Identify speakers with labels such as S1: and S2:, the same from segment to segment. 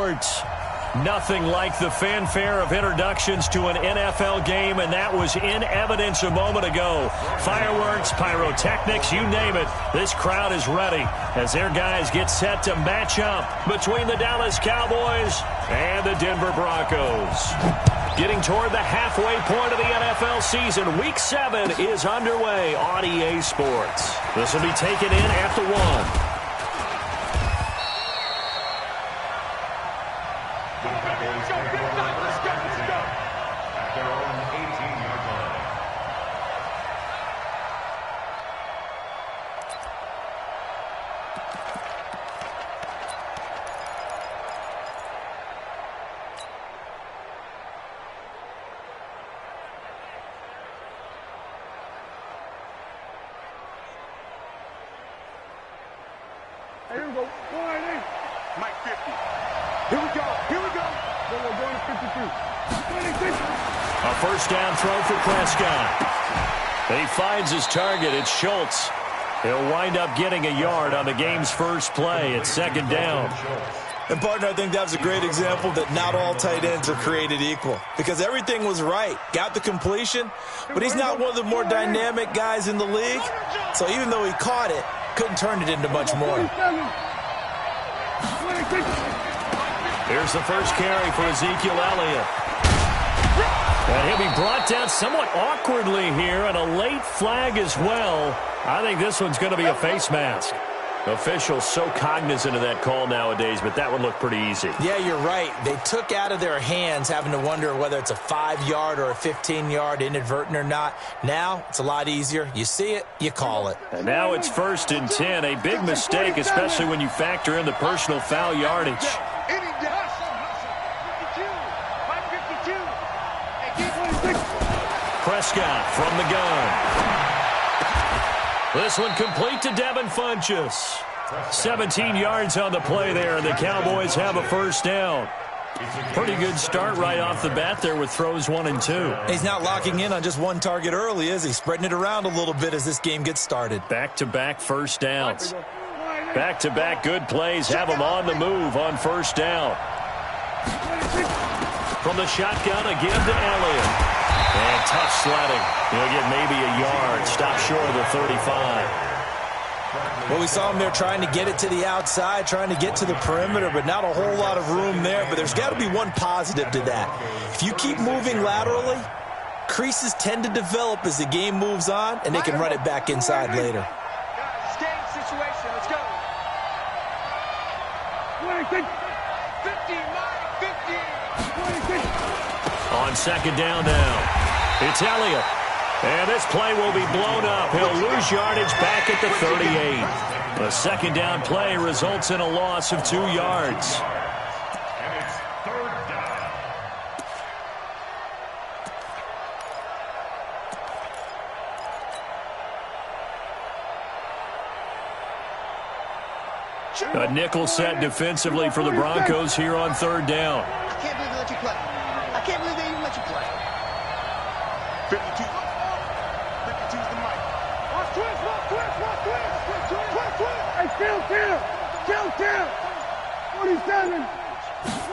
S1: sports. Nothing like the fanfare of introductions to an NFL game, and that was in evidence a moment ago. Fireworks, pyrotechnics, you name it. This crowd is ready as their guys get set to match up between the Dallas Cowboys and the Denver Broncos. Getting toward the halfway point of the NFL season, Week 7 is underway on EA Sports. This will be taken in at the 1.
S2: Here we go. Mike 50. Here we go. Here we go. We're going to 52.
S1: A first down throw for Prescott. He finds his target. It's Schultz. He'll wind up getting a yard on the game's first play. It's second down.
S3: And, partner, I think that was a great example that not all tight ends are created equal because everything was right. Got the completion, but he's not one of the more dynamic guys in the league. So even though he caught it, couldn't turn it into much more.
S1: Here's the first carry for Ezekiel Elliott. And he'll be brought down somewhat awkwardly here, and a late flag as well. I think this one's going to be a face mask. Officials so cognizant of that call nowadays, but that one looked pretty easy.
S3: Yeah, you're right. They took out of their hands having to wonder whether it's a 5-yard or a 15-yard inadvertent or not. Now it's a lot easier. You see it, you call it.
S1: And now it's 1st and 10. A big mistake, especially when you factor in the personal foul yardage. Prescott from the gun. This one complete to Devin Funchess. 17 yards on the play there, and the Cowboys have a first down. Pretty good start right off the bat there with throws 1 and 2.
S3: He's not locking in on just one target early, is he? Spreading it around a little bit as this game gets started.
S1: Back-to-back first downs. Back-to-back good plays have him on the move on first down. From the shotgun again to Elliott. And tough sledding. He'll get maybe a yard. Stop short of the 35.
S3: Well, we saw him there trying to get it to the outside, trying to get to the perimeter, but not a whole lot of room there. But there's got to be one positive to that. If you keep moving laterally, creases tend to develop as the game moves on, and they can run it back inside later.
S2: Game situation. Let's go. 50.
S1: On second down now. It's Elliott. And this play will be blown up. He'll lose yardage back at the 38. The second down play results in a loss of 2 yards.
S4: And it's 3rd down.
S1: A nickel set defensively for the Broncos here on 3rd down.
S2: I can't believe they let you play. I can't believe they even let you play. 52. 52's the mic. Watch twist. Hey, kill. 47.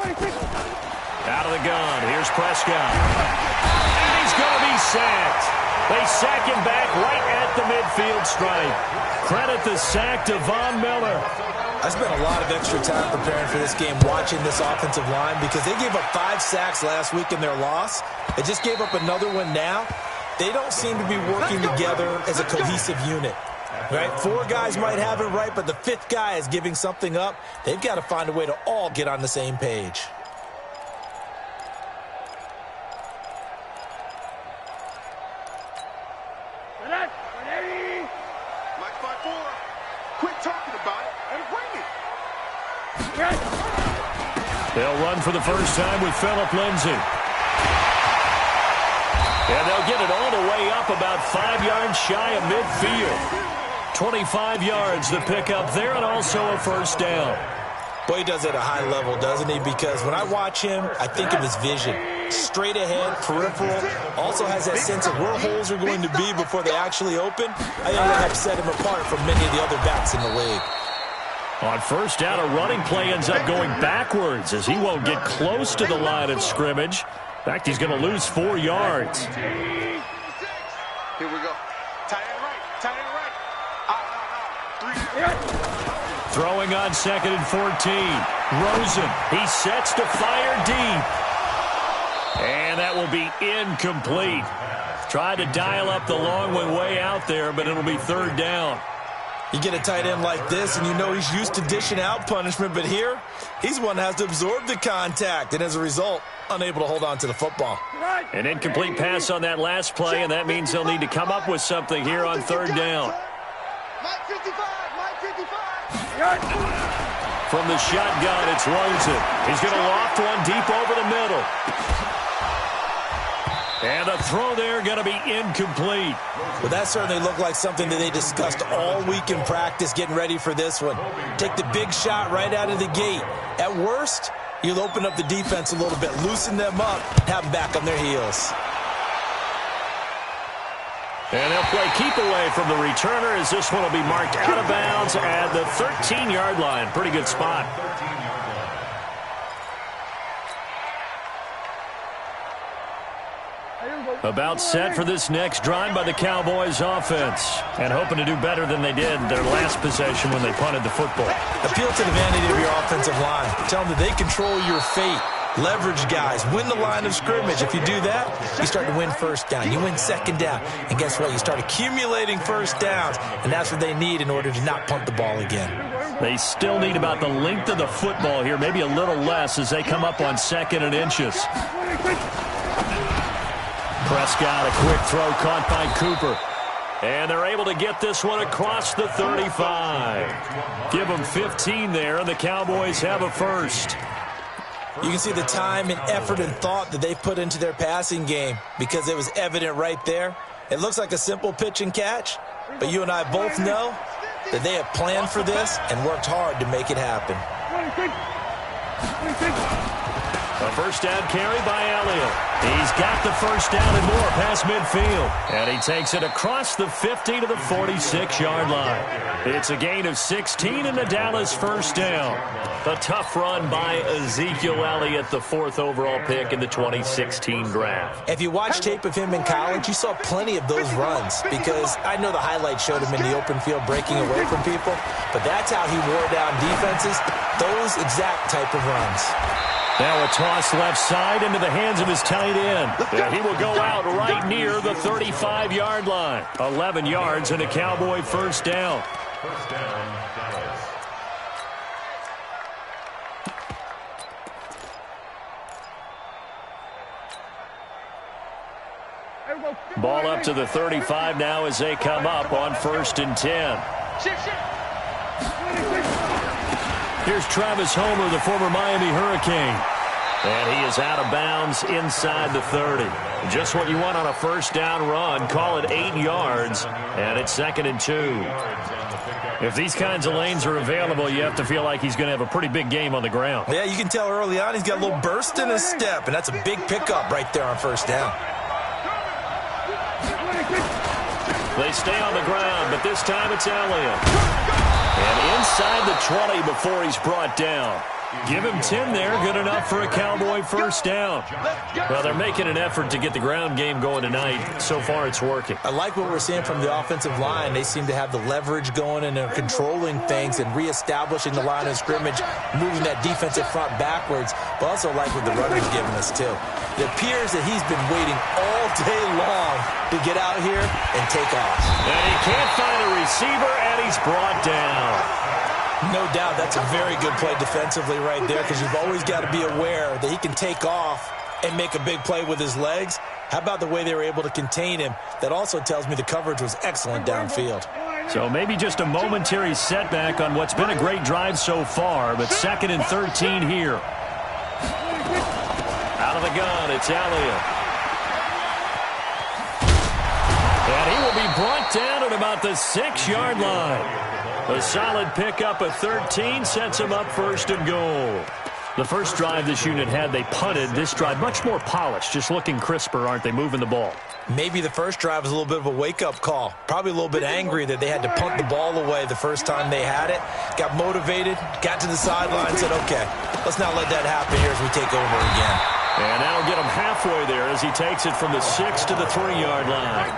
S2: 26.
S1: Out of the gun. Here's Prescott. And he's going to be sacked. They sack him back right at the midfield stripe. Credit the sack to Von Miller.
S3: I spent a lot of extra time preparing for this game, watching this offensive line, because they gave up 5 sacks last week in their loss. They just gave up another one now. They don't seem to be working together as a cohesive unit. Right? 4 guys might have it right, but the 5th guy is giving something up. They've got to find a way to all get on the same page.
S2: Mike 5-4. Quit talking about it and bring it.
S1: They'll run for the first time with Phillip Lindsay. And they'll get it all the way up about 5 yards shy of midfield. 25 yards the pickup there, and also a first down.
S3: Boy, he does it at a high level, doesn't he? Because when I watch him, I think of his vision. Straight ahead, peripheral. Also has that sense of where holes are going to be before they actually open. I think that helps set him apart from many of the other backs in the league.
S1: On first down, a running play ends up going backwards as he won't get close to the line of scrimmage. In fact, he's going to lose 4 yards.
S2: Here we go. Tight end right. Tight end right. 3.
S1: Throwing on 2nd and 14. Rosen, he sets to fire deep. And that will be incomplete. Tried to dial up the long one way out there, but it'll be 3rd down.
S3: You get a tight end like this, and you know he's used to dishing out punishment, but here, he's one that has to absorb the contact, and as a result, unable to hold on to the football.
S1: An incomplete pass on that last play, and that means they'll need to come up with something here on 3rd down.
S2: Mike 55, Mike 55.
S1: From the shotgun, it's Rosen. He's going to loft one deep over the middle. And a throw there going to be incomplete.
S3: Well, that certainly looked like something that they discussed all week in practice getting ready for this one. Take the big shot right out of the gate. At worst, you'll open up the defense a little bit, loosen them up, have them back on their heels.
S1: And they'll play keep away from the returner as this one will be marked out of bounds at the 13-yard line. Pretty good spot. About set for this next drive by the Cowboys offense. And hoping to do better than they did their last possession when they punted the football.
S3: Appeal to the vanity of your offensive line. Tell them that they control your fate. Leverage guys. Win the line of scrimmage. If you do that, you start to win first down. You win 2nd down. And guess what? You start accumulating first downs. And that's what they need in order to not punt the ball again.
S1: They still need about the length of the football here. Maybe a little less as they come up on 2nd and inches. Prescott, a quick throw caught by Cooper. And they're able to get this one across the 35. Give them 15 there, and the Cowboys have a first.
S3: You can see the time and effort and thought that they've put into their passing game because it was evident right there. It looks like a simple pitch and catch, but you and I both know that they have planned for this and worked hard to make it happen.
S1: A first down carry by Elliott. He's got the first down and more past midfield. And he takes it across the 50 to the 46-yard line. It's a gain of 16 and the Dallas first down. A tough run by Ezekiel Elliott, the 4th overall pick in the 2016 draft.
S3: If you watch tape of him in college, you saw plenty of those runs because I know the highlights showed him in the open field breaking away from people, but that's how he wore down defenses, those exact type of runs.
S1: Now a toss left side into the hands of his tight end. And he will go out right near the 35-yard line. 11 yards and a Cowboy first down.
S4: First down, Dallas.
S1: Ball up to the 35 now as they come up on 1st and 10. Here's Travis Homer, the former Miami Hurricane. And he is out of bounds inside the 30. Just what you want on a first down run. Call it 8 yards, and it's 2nd and 2. If these kinds of lanes are available, you have to feel like he's going to have a pretty big game on the ground.
S3: Yeah, you can tell early on he's got a little burst in his step, and that's a big pickup right there on first down.
S1: They stay on the ground, but this time it's Elliott. And inside the 20 before he's brought down. Give him 10 there, good enough for a Cowboy first down. Well, they're making an effort to get the ground game going tonight. So far, it's working.
S3: I like what we're seeing from the offensive line. They seem to have the leverage going and they're controlling things and reestablishing the line of scrimmage, moving that defensive front backwards, but also like what the runner's giving us, too. It appears that he's been waiting all day long to get out here and take off.
S1: And he can't find a receiver, and he's brought down.
S3: No doubt that's a very good play defensively right there because you've always got to be aware that he can take off and make a big play with his legs. How about the way they were able to contain him? That also tells me the coverage was excellent downfield.
S1: So maybe just a momentary setback on what's been a great drive so far, but 2nd and 13 here. Out of the gun, it's Elliott. And he will be brought down at about the 6-yard line. A solid pickup of 13 sets him up 1st and goal. The first drive this unit had, they punted. This drive, much more polished, just looking crisper, aren't they, moving the ball?
S3: Maybe the first drive was a little bit of a wake-up call. Probably a little bit angry that they had to punt the ball away the first time they had it. Got motivated, got to the sideline, and said, okay, let's not let that happen here as we take over again.
S1: And that'll get him halfway there as he takes it from the 6 to the 3-yard line.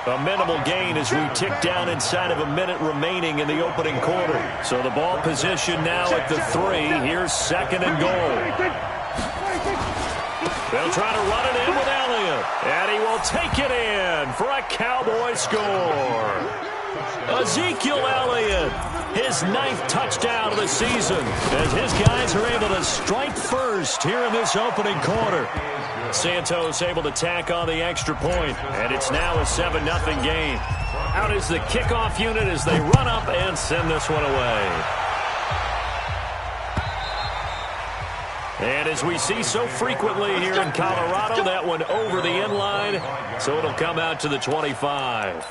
S1: A minimal gain as we tick down inside of a minute remaining in the opening quarter. So the ball position now at the 3. Here's 2nd and goal. They'll try to run it in with Elliott. And he will take it in for a Cowboy score. Ezekiel Elliott, his 9th touchdown of the season, as his guys are able to strike first here in this opening quarter. Santos able to tack on the extra point, and it's now a 7-0 game. Out is the kickoff unit as they run up and send this one away. And as we see so frequently here in Colorado, that one over the end line, so it'll come out to the 25.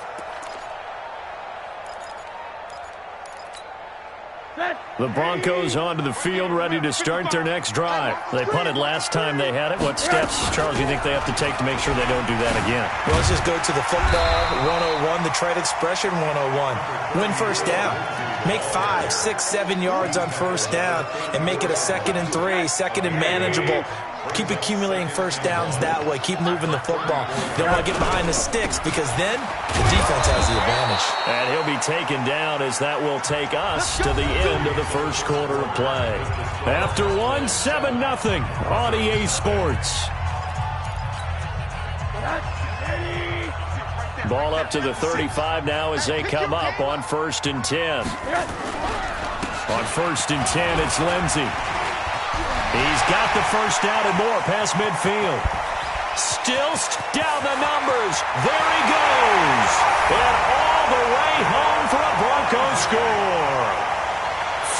S1: The Broncos onto the field, ready to start their next drive. They punted last time they had it. What steps, Charles, do you think they have to take to make sure they don't do that again?
S3: Well, let's just go to the football 101, the trade expression 101. Win first down. Make 5, 6, 7 yards on first down and make it a 2nd and 3, 2nd and manageable. Keep accumulating first downs that way. Keep moving the football. You don't want to get behind the sticks because then the defense has the advantage.
S1: And he'll be taken down as that will take us to the end of the first quarter of play. After one, 7-0 on EA Sports. Ball up to the 35 now as they come up on 1st and 10. On 1st and 10, it's Lindsey. He's got the first down and more past midfield. Still down the numbers. There he goes. And all the way home for a Broncos score.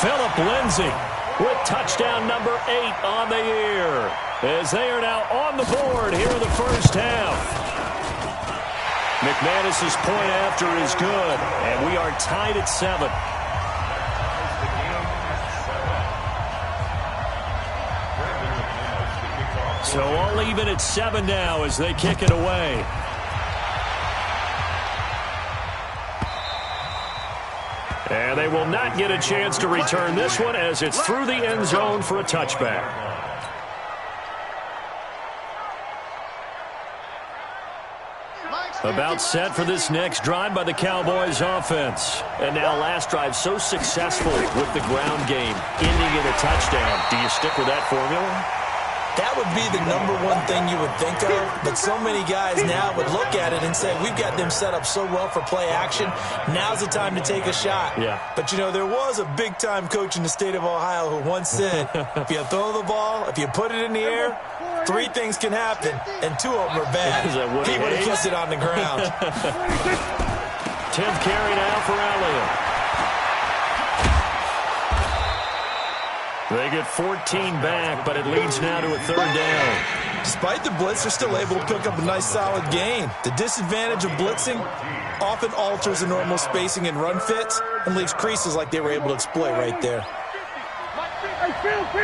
S1: Phillip Lindsay with touchdown number 8 on the year, as they are now on the board here in the first half. McManus's point after is good, and we are tied at 7. So all even at 7 now as they kick it away. And they will not get a chance to return this one as it's through the end zone for a touchback. About set for this next drive by the Cowboys offense. And now last drive so successful with the ground game, ending in a touchdown. Do you stick with that formula?
S3: That would be the number one thing you would think of, but so many guys now would look at it and say, we've got them set up so well for play action, now's the time to take a shot. Yeah. But, you know, there was a big-time coach in the state of Ohio who once said, if you throw the ball, if you put it in the air, 3 things can happen, and 2 of them are bad. He would have kept it on the ground.
S1: 10th carry now for Elliott. They get 14 back, but it leads now to a 3rd down.
S3: Despite the blitz, they're still able to pick up a nice, solid gain. The disadvantage of blitzing often alters the normal spacing and run fits and leaves creases like they were able to exploit right there.
S2: Kill!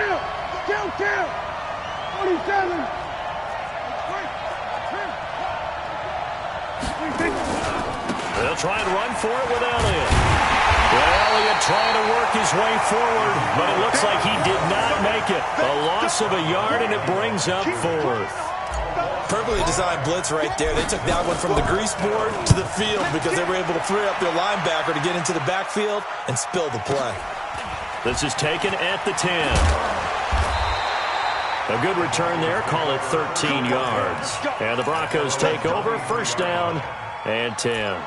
S2: 47!
S1: They'll try and run for it with Elliott. Elliott trying to work his way forward, but it looks like he did not make it. A loss of a yard, and it brings up 4th.
S3: Perfectly designed blitz right there. They took that one from the grease board to the field because they were able to free up their linebacker to get into the backfield and spill the play.
S1: This is taken at the 10. A good return there. Call it 13 yards. And the Broncos take over. 1st down and 10.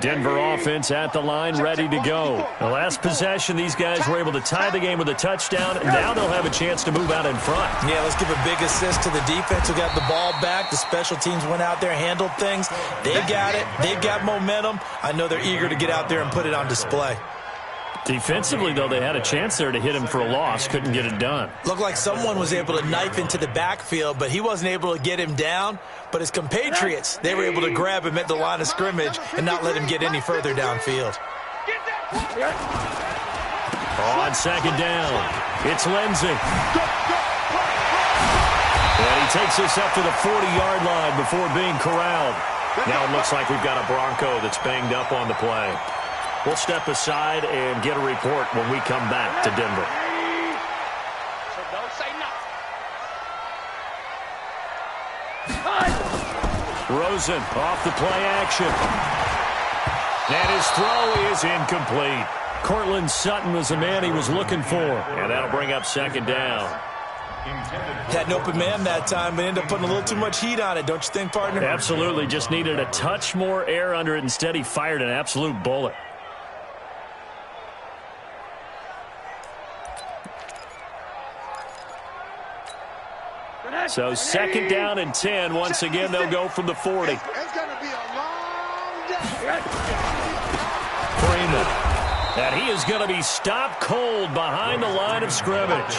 S1: Denver offense at the line, ready to go. The last possession, these guys were able to tie the game with a touchdown, and now they'll have a chance to move out in front.
S3: Yeah, let's give a big assist to the defense who got the ball back. The special teams went out there, handled things. They've got it. They've got momentum. I know they're eager to get out there and put it on display.
S1: Defensively, though, they had a chance there to hit him for a loss. Couldn't get it done.
S3: Looked like someone was able to knife into the backfield, but he wasn't able to get him down. But his compatriots, they were able to grab him at the line of scrimmage and not let him get any further downfield.
S1: On second down, it's Lindsey. And he takes us up to the 40-yard line before being corralled. Now it looks like we've got a Bronco that's banged up on the play. We'll step aside and get a report when we come back to Denver.
S2: So don't say nothing.
S1: Rosen off the play action. And his throw is incomplete. Cortland Sutton was the man he was looking for. And that'll bring up second down.
S3: Had an open man that time, but ended up putting a little too much heat on it, don't you think, partner?
S1: Absolutely. Just needed a touch more air under it. Instead, he fired an absolute bullet. So second down and 10. Once again, they'll go from the 40.
S2: It's going to be a long day.
S1: Freeman. And he is going to be stopped cold behind the line of scrimmage.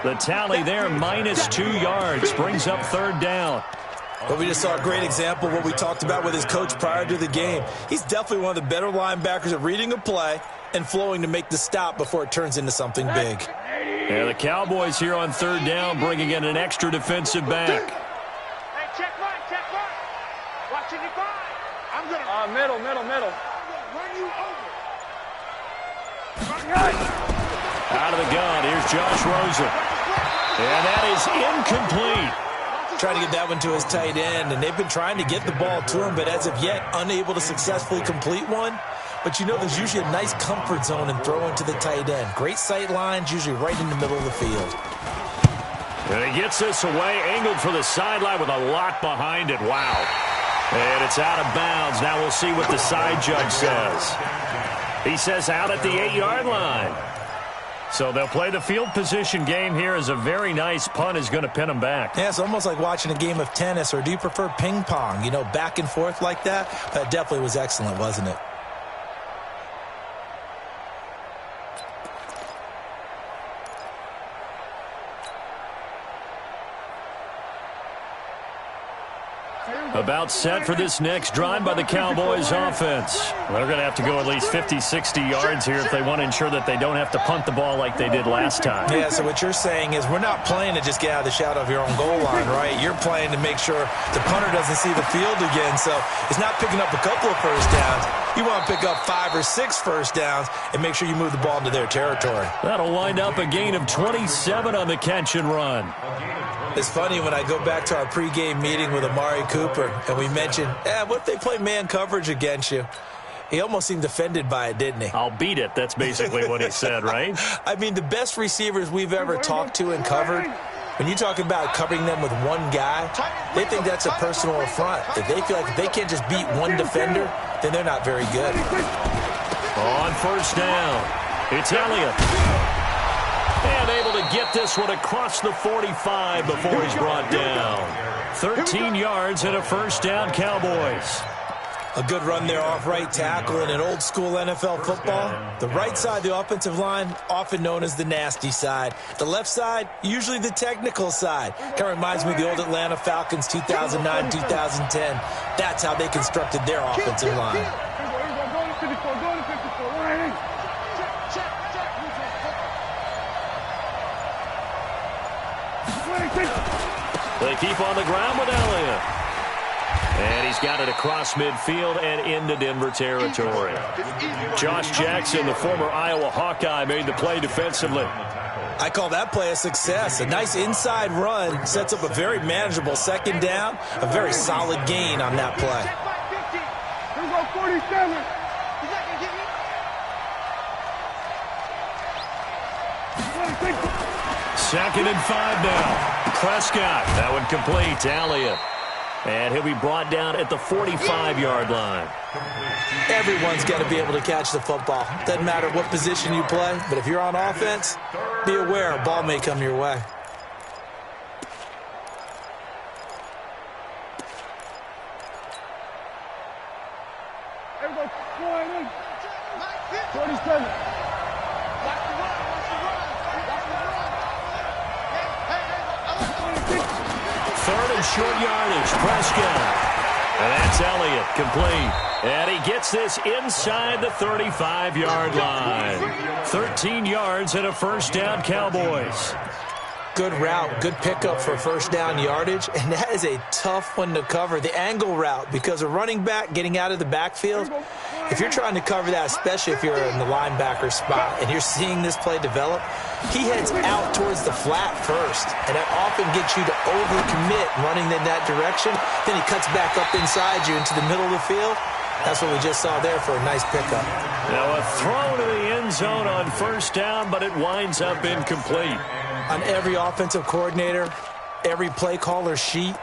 S1: The tally there, -2 yards, brings up third down.
S3: But we just saw a great example of what we talked about with his coach prior to the game. He's definitely one of the better linebackers at reading a play and flowing to make the stop before it turns into something big.
S1: Yeah, the Cowboys here on third down, bringing in an extra defensive back.
S2: Hey, check right, check right. Watching the five. I'm going to
S5: Middle.
S2: run you over.
S1: Out of the gun, here's Josh Rosen. And that is incomplete.
S3: Trying to get that one to his tight end, and they've been trying to get the ball to him, but as of yet, unable to successfully complete one. But you know there's usually a nice comfort zone in throwing to the tight end. Great sight lines, usually right in the middle of the field.
S1: And he gets this away, angled for the sideline with a lot behind it. Wow. And it's out of bounds. Now we'll see what the side judge says. He says out at the 8-yard line. So they'll play the field position game here as a very nice punt is going to pin them back.
S3: Yeah, it's almost like watching a game of tennis, or do you prefer ping pong? You know, back and forth like that? That definitely was excellent, wasn't it?
S1: About set for this next drive by the Cowboys offense. They're going to have to go at least 50, 60 yards here if they want to ensure that they don't have to punt the ball like they did last time.
S3: Yeah, so what you're saying is we're not playing to just get out of the shadow of your own goal line, right? You're playing to make sure the punter doesn't see the field again. So it's not picking up a couple of first downs. You want to pick up 5 or 6 first downs and make sure you move the ball into their territory.
S1: That'll wind up a gain of 27 on the catch and run.
S3: It's funny when I go back to our pregame meeting with Amari Cooper and we mentioned, what if they play man coverage against you? He almost seemed offended by it, didn't he?
S1: I'll beat it. That's basically what he said, right?
S3: I mean, the best receivers we've ever talked to and covered, when you talk about covering them with one guy, they think that's a personal affront. If they feel like if they can't just beat one defender, then they're not very good.
S1: On first down, it's Elliott. And able to get this one across the 45 before he's brought down. 13 yards and a first down, Cowboys.
S3: A good run there off right tackle in an old-school NFL football. The right side of the offensive line, often known as the nasty side. The left side, usually the technical side. Kind of reminds me of the old Atlanta Falcons 2009, 2010. That's how they constructed their offensive line.
S1: They keep on the ground with Elliott. And he's got it across midfield and into Denver territory. Josh Jackson, the former Iowa Hawkeye, made the play defensively.
S3: I call that play a success. A nice inside run sets up a very manageable second down. A very solid gain on that play.
S5: Here we go, 47.
S1: Second and 5 now. Prescott, that one complete to Elliott. And he'll be brought down at the 45-yard line.
S3: Everyone's got to be able to catch the football. Doesn't matter what position you play, but if you're on offense, be aware a ball may come your way.
S5: Here we go, 47.
S1: Third and short yardage. Prescott. And that's Elliott, complete. And he gets this inside the 35-yard line. 13 yards and a first down, Cowboys.
S3: Good route, good pickup for first down yardage, and that is a tough one to cover. The angle route, because a running back getting out of the backfield, if you're trying to cover that, especially if you're in the linebacker spot and you're seeing this play develop, he heads out towards the flat first, and that often gets you to overcommit running in that direction. Then he cuts back up inside you into the middle of the field. That's what we just saw there for a nice pickup.
S1: Now a throw to the end zone on first down, but it winds up incomplete.
S3: On every offensive coordinator, every play caller sheet,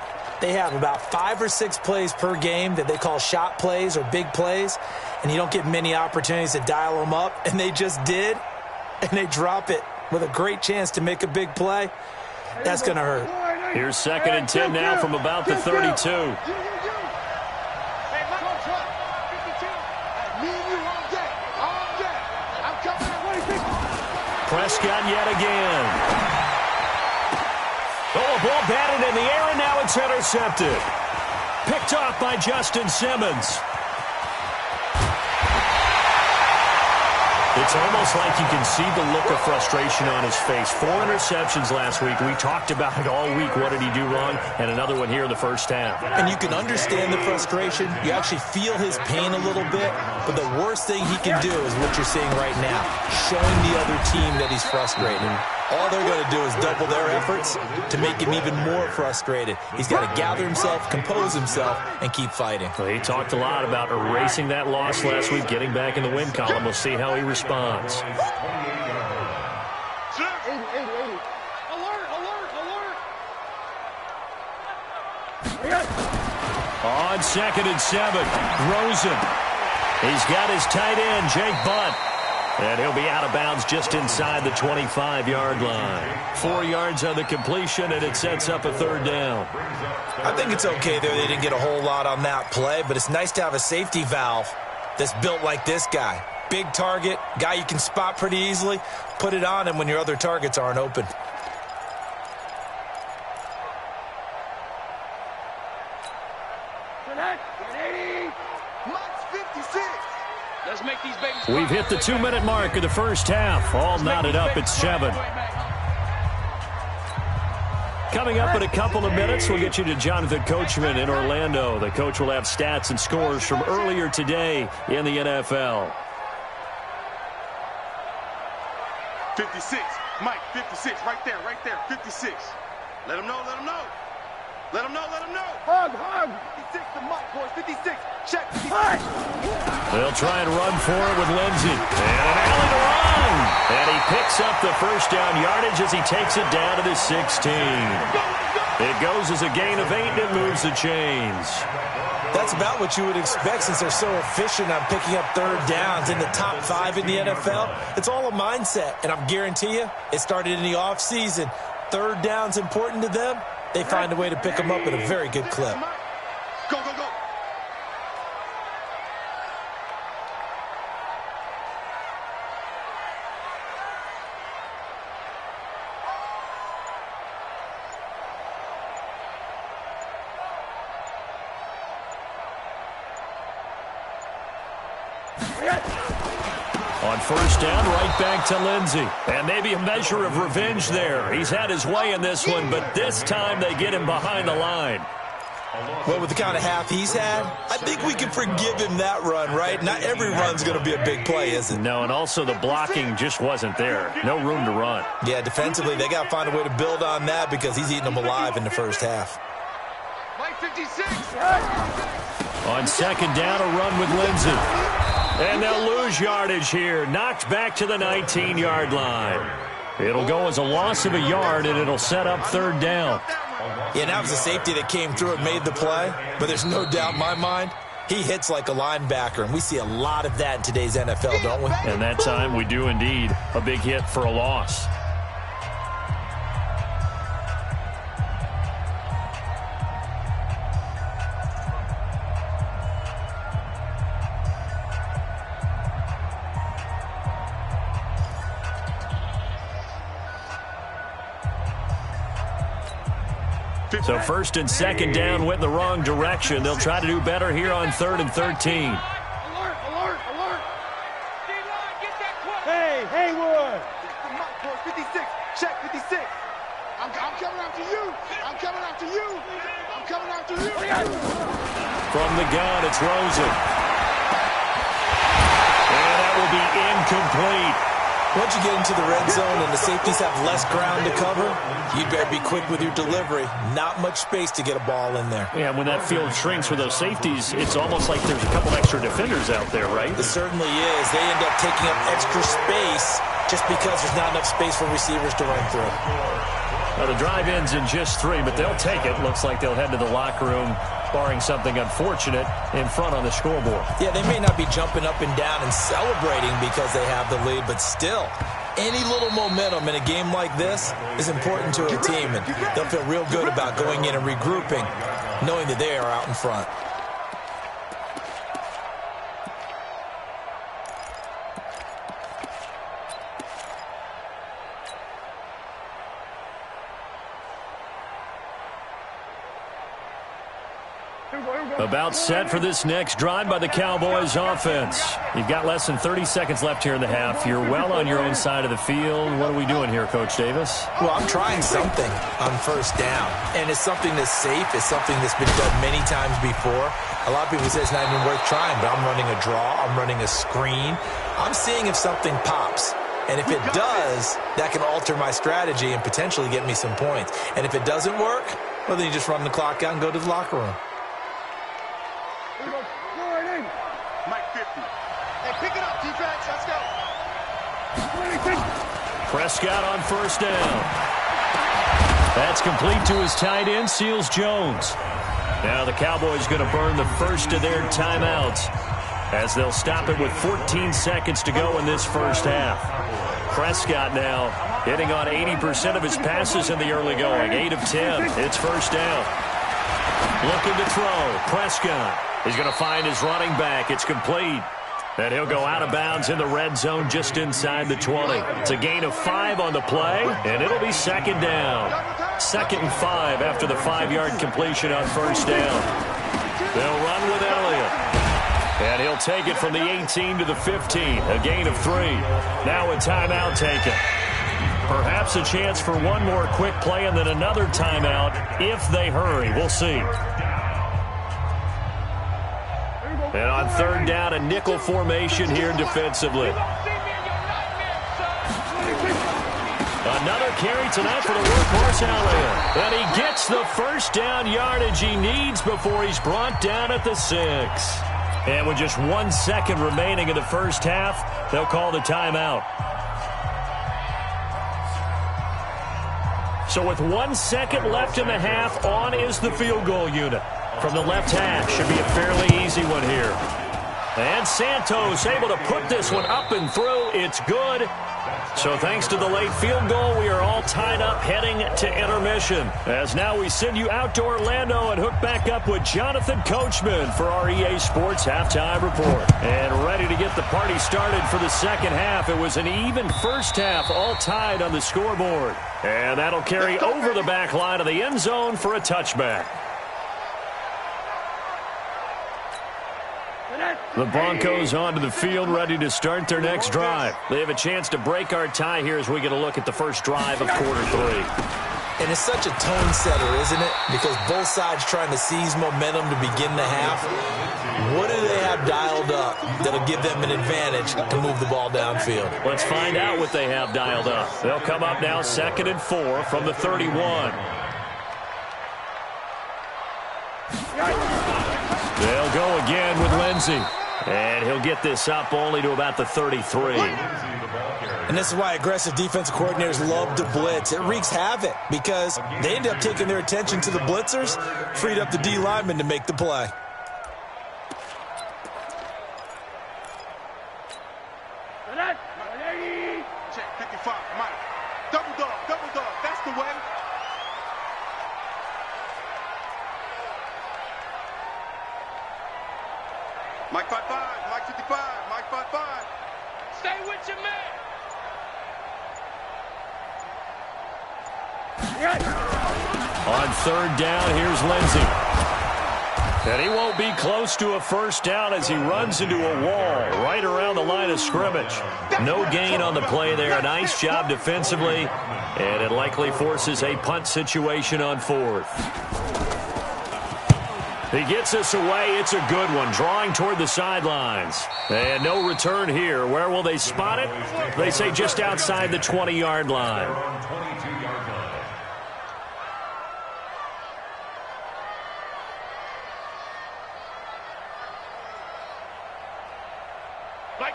S3: they have about 5 or 6 plays per game that they call shot plays or big plays, and you don't get many opportunities to dial them up, and they just did, and they drop it with a great chance to make a big play. That's going to hurt.
S1: Here's 2nd and 10 now from about the 32. Prescott yet again. Oh, a ball batted in the air, and now it's intercepted. Picked off by Justin Simmons. It's almost like you can see the look of frustration on his face. 4 interceptions last week. We talked about it all week. What did he do wrong? And another one here in the first half.
S3: And you can understand the frustration. You actually feel his pain a little bit. But the worst thing he can do is what you're seeing right now, showing the other team that he's frustrated. All they're going to do is double their efforts to make him even more frustrated. He's got to gather himself, compose himself, and keep fighting.
S1: Well, he talked a lot about erasing that loss last week, getting back in the win column. We'll see how he responds. On 2nd and 7, Rosen. He's got his tight end, Jake Butt. And he'll be out of bounds just inside the 25-yard line. 4 yards on the completion, and it sets up a third down.
S3: I think it's okay there. They didn't get a whole lot on that play, but it's nice to have a safety valve that's built like this guy. Big target, guy you can spot pretty easily. Put it on him when your other targets aren't open.
S1: We've hit the 2-minute mark of the first half. All knotted up at 7. Coming up in a couple of minutes, we'll get you to Jonathan Coachman in Orlando. The coach will have stats and scores from earlier today in the NFL.
S2: 56. Mike, 56. Right there, 56. Let him know, let him know. Let him know, let him know.
S5: Hug.
S2: 56 to Mike, boys. 56. Check.
S1: They'll try and run for it with Lindsey. And an alley to run. And he picks up the first down yardage as he takes it down to the 16. It goes as a gain of 8, and it moves the chains.
S3: That's about what you would expect since they're so efficient on picking up third downs in the top 5 in the NFL. It's all a mindset, and I'm guarantee you it started in the offseason. Third down's important to them. They find a way to pick them up at a very good clip.
S2: Go.
S1: On first down, right back to Lindsey. And maybe a measure of revenge there. He's had his way in this one, but this time they get him behind the line.
S3: Well, with the kind of half he's had, I think we can forgive him that run, right? Not every run's going to be a big play, is it?
S1: No, and also the blocking just wasn't there. No room to run.
S3: Yeah, defensively, they got to find a way to build on that because he's eating them alive in the first half.
S2: Mike, 56.
S1: On second down, a run with Lindsey. And they'll lose yardage here. Knocked back to the 19-yard line. It'll go as a loss of a yard, and it'll set up third down.
S3: Yeah, that was a safety that came through and made the play. But there's no doubt in my mind, he hits like a linebacker. And we see a lot of that in today's NFL, don't we?
S1: And that time we do indeed. A big hit for a loss. So first and second down went in the wrong direction. They'll try to do better here on 3rd and 13.
S5: Alert! Hey, Haywood!
S2: 56. Check 56. I'm coming after you. I'm coming after you. I'm coming after you.
S1: From the gun, it's Rosen. And that will be incomplete.
S3: Once you get into the red zone and the safeties have less ground to cover, you'd better be quick with your delivery. Not much space to get a ball in there.
S1: Yeah, when that field shrinks for those safeties, it's almost like there's a couple extra defenders out there, right?
S3: It certainly is. They end up taking up extra space just because there's not enough space for receivers to run through.
S1: Well, the drive ends in just 3, but they'll take it. Looks like they'll head to the locker room, barring something unfortunate, in front on the scoreboard.
S3: Yeah, they may not be jumping up and down and celebrating because they have the lead, but still, any little momentum in a game like this is important to a team, and they'll feel real good about going in and regrouping, knowing that they are out in front.
S1: About set for this next drive by the Cowboys offense. You've got less than 30 seconds left here in the half. You're well on your own side of the field. What are we doing here, Coach Davis?
S3: Well, I'm trying something on first down, and it's something that's safe. It's something that's been done many times before. A lot of people say it's not even worth trying, but I'm running a draw. I'm running a screen. I'm seeing if something pops. And if it does, that can alter my strategy and potentially get me some points. And if it doesn't work, well, then you just run the clock out and go to the locker room.
S2: Mike 50. Hey, pick it up, defense. Let's go.
S1: Prescott on first down. That's complete to his tight end, Seals Jones. Now the Cowboys going to burn the first of their timeouts as they'll stop it with 14 seconds to go in this first half. Prescott now hitting on 80% of his passes in the early going. 8 of 10. It's first down. Looking to throw. Prescott. He's going to find his running back. It's complete. And he'll go out of bounds in the red zone just inside the 20. It's a gain of 5 on the play, and it'll be second down. 2nd and 5 after the 5-yard completion on first down. They'll run with Elliott. And he'll take it from the 18 to the 15. A gain of 3. Now a timeout taken. Perhaps a chance for one more quick play and then another timeout if they hurry. We'll see. And on third down, a nickel formation here defensively. Another carry tonight for the workhorse Elliott. And he gets the first down yardage he needs before he's brought down at the 6. And with just 1 second remaining in the first half, they'll call the timeout. So with 1 second left in the half, on is the field goal unit. From the left hash, should be a fairly easy one here. And Santos able to put this one up and through. It's good. So thanks to the late field goal, we are all tied up heading to intermission. As now we send you out to Orlando and hook back up with Jonathan Coachman for our EA Sports Halftime Report. And ready to get the party started for the second half. It was an even first half, all tied on the scoreboard. And that'll carry over the back line of the end zone for a touchback. The Broncos onto the field, ready to start their next drive. They have a chance to break our tie here as we get a look at the first drive of quarter 3.
S3: And it's such a tone setter, isn't it? Because both sides trying to seize momentum to begin the half. What do they have dialed up that'll give them an advantage to move the ball downfield?
S1: Let's find out what they have dialed up. They'll come up now 2nd and 4 from the 31. They'll go again with Lindsey. And he'll get this up only to about the 33.
S3: And this is why aggressive defensive coordinators love to blitz. It wreaks havoc because they end up taking their attention to the blitzers, freed up the D lineman to make the play.
S2: Check 55, Mike. Double dog, that's the way. Mike 55, Mike 55, Mike 55.
S5: Stay with your man.
S1: On third down, here's Lindsey. And he won't be close to a first down as he runs into a wall right around the line of scrimmage. No gain on the play there. Nice job defensively. And it likely forces a punt situation on fourth. He gets us away. It's a good one. Drawing toward the sidelines. And no return here. Where will they spot it? They say just outside the 20-yard line.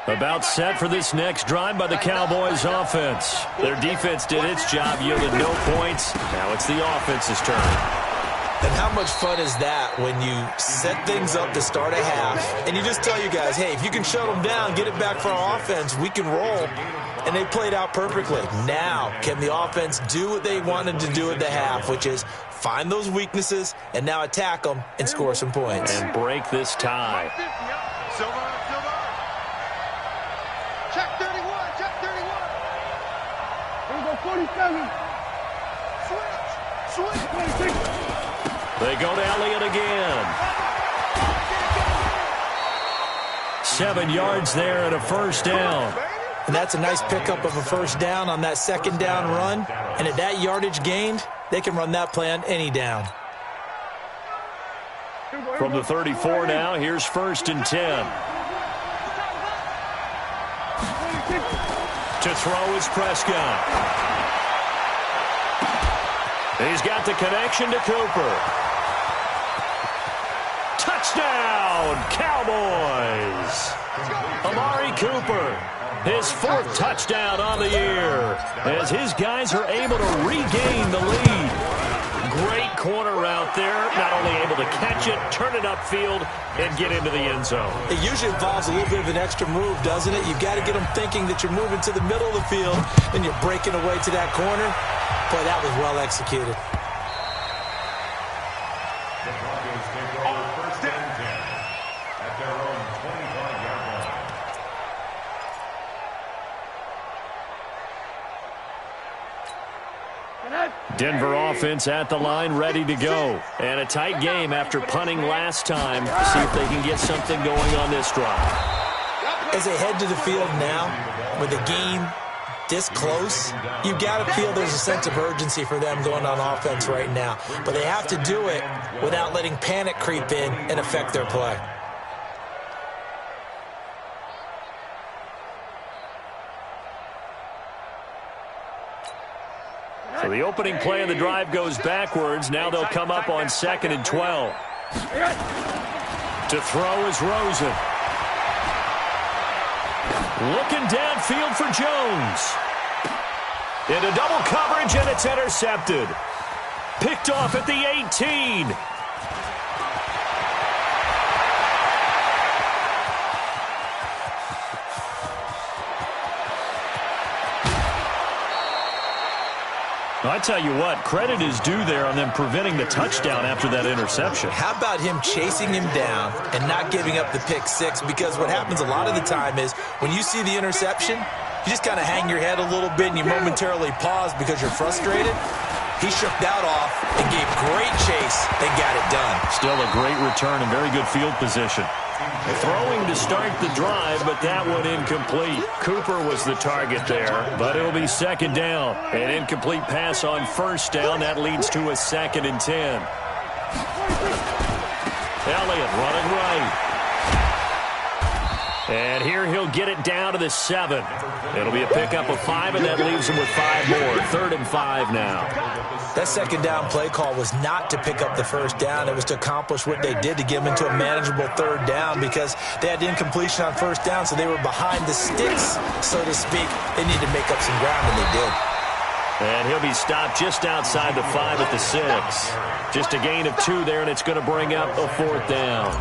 S1: About set for this next drive by the Cowboys offense. Their defense did its job, yielded no points. Now it's the offense's turn.
S3: And how much fun is that when you set things up to start a half and you just tell you guys, hey, if you can shut them down, get it back for our offense, we can roll. And they played out perfectly. Now, can the offense do what they wanted to do at the half, which is find those weaknesses and now attack them and score some points.
S1: And break this tie.
S2: Check 31, check 31.
S5: Here we go, 47.
S2: Switch, switch.
S1: They go to Elliott again. 7 yards there and a first down.
S3: And that's a nice pickup of a first down on that second down run. And at that yardage gained, they can run that play on any down.
S1: From the 34 now, here's 1st and 10. To throw is Prescott. He's got the connection to Cooper. Touchdown, Cowboys! Amari Cooper, his 4th touchdown on the year, as his guys are able to regain the lead. Great corner route there, not only able to catch it, turn it upfield, and get into the end zone.
S3: It usually involves a little bit of an extra move, doesn't it? You've got to get them thinking that you're moving to the middle of the field, and you're breaking away to that corner. Boy, that was well executed.
S4: The Broncos take over 1st and 10 at their own 25-yard line.
S1: Denver offense at the line, ready to go. And a tight game after punting last time. See if they can get something going on this drive.
S3: As they head to the field now, with the game this close, you've got to feel there's a sense of urgency for them going on offense right now. But they have to do it without letting panic creep in and affect their play.
S1: So the opening play of the drive goes backwards. Now they'll come up on 2nd and 12. To throw is Rosen. Looking downfield for Jones. Into double coverage, and it's intercepted. Picked off at the 18. I tell you what, credit is due there on them preventing the touchdown after that interception.
S3: How about him chasing him down and not giving up the pick six? Because what happens a lot of the time is when you see the interception, you just kind of hang your head a little bit and you momentarily pause because you're frustrated. He shook that off and gave great chase and got it done.
S1: Still a great return and very good field position. Throwing to start the drive, but that one incomplete. Cooper was the target there, but it'll be 2nd down. An incomplete pass on 1st down. That leads to a 2nd and 10. Elliott running right. And here he'll get it down to the 7. It'll be a pickup of 5, and that leaves him with 5 more. 3rd and 5 now.
S3: That 2nd down play call was not to pick up the 1st down. It was to accomplish what they did to get them into a manageable 3rd down because they had incompletion on 1st down, so they were behind the sticks, so to speak. They needed to make up some ground, and they did.
S1: And he'll be stopped just outside the 5 at the 6. Just a gain of 2 there, and it's going to bring up a 4th down.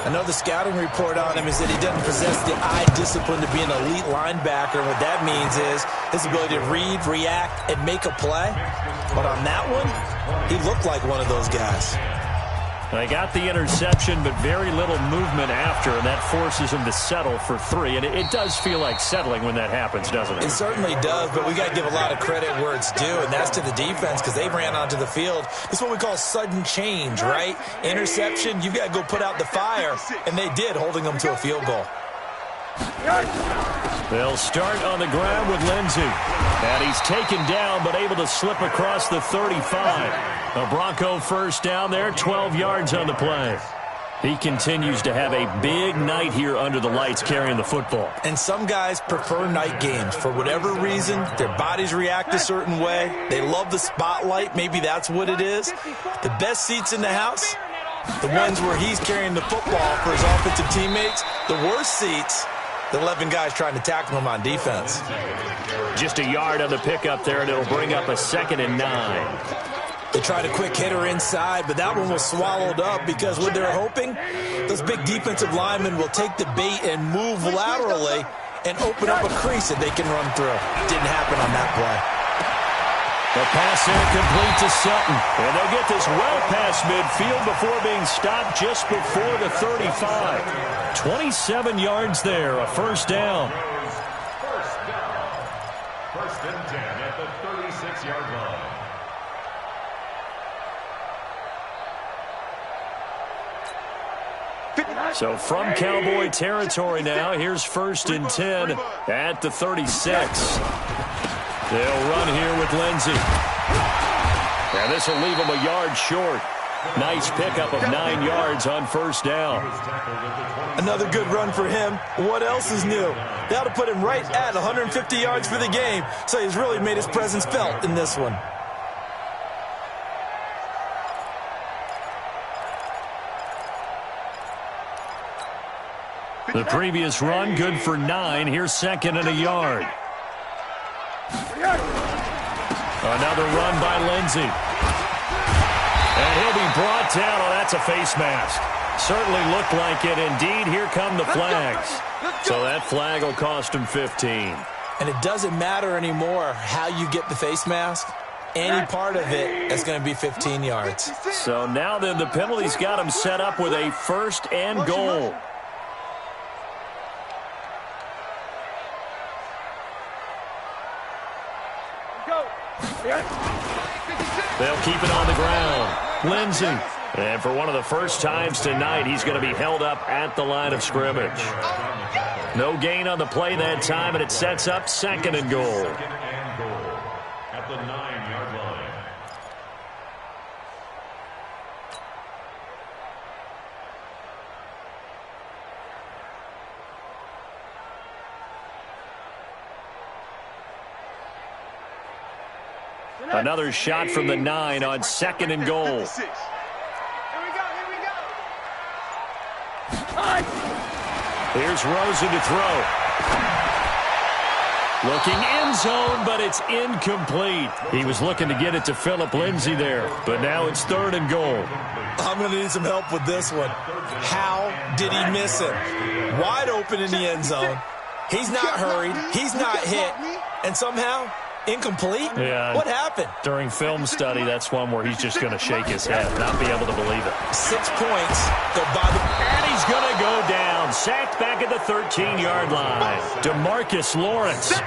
S3: I know the scouting report on him is that he doesn't possess the eye discipline to be an elite linebacker. And what that means is his ability to read, react, and make a play. But on that one, he looked like one of those guys.
S1: They got the interception, but very little movement after, and that forces them to settle for 3. And it does feel like settling when that happens, doesn't it?
S3: It certainly does, but we got to give a lot of credit where it's due, and that's to the defense because they ran onto the field. This is what we call sudden change, right? Interception, you've got to go put out the fire, and they did, holding them to a field goal.
S1: They'll start on the ground with Lindsey. And he's taken down, but able to slip across the 35. A Bronco first down there, 12 yards on the play. He continues to have a big night here under the lights carrying the football.
S3: And some guys prefer night games. For whatever reason, their bodies react a certain way. They love the spotlight. Maybe that's what it is. The best seats in the house, the ones where he's carrying the football for his offensive teammates. The worst seats, the 11 guys trying to tackle him on defense.
S1: Just a yard on the pickup there, and it'll bring up a 2nd and 9.
S3: They tried a quick hitter inside, but that one was swallowed up because what they're hoping, those big defensive linemen will take the bait and move laterally and open up a crease that they can run through. Didn't happen on that play.
S1: The pass incomplete to Sutton. And they'll get this well past midfield before being stopped just before the 35. 27 yards there, a first down.
S4: First and 10 at the 36-yard line.
S1: So from Cowboy territory now, here's 1st and 10 at the 36. They'll run here with Lindsey. And this will leave them a yard short. Nice pickup of 9 yards on first down.
S3: Another good run for him. What else is new? That'll put him right at 150 yards for the game. So he's really made his presence felt in this one.
S1: The previous run, good for 9. Here's 2nd and a yard. Another run by Lindsey. And he'll be brought down. Oh, that's a face mask. Certainly looked like it. Indeed, here come the flags. So that flag will cost him 15.
S3: And it doesn't matter anymore how you get the face mask. Any part of it is going to be 15 yards.
S1: So now then the penalty's got him set up with a 1st and goal. They'll keep it on the ground. Lindsey. And for one of the first times tonight, he's going to be held up at the line of scrimmage. No gain on the play that time, and it sets up 2nd and goal.
S4: At the 9-yard line.
S1: Another shot from the 9 on 2nd and goal.
S5: Here we go, here we go.
S1: Here's Rosen to throw. Looking end zone, but it's incomplete. He was looking to get it to Phillip Lindsey there, but now it's 3rd and goal.
S3: I'm going to need some help with this one. How did he miss it? Wide open in the end zone. He's not hurried. He's not hit. And somehow, incomplete?
S1: Yeah.
S3: What happened?
S1: During film study, that's one where he's just going to shake his head, not be able to believe it.
S3: 6 points. They'll buy the...
S1: And he's going to go down. Sacked back at the 13-yard line. DeMarcus Lawrence.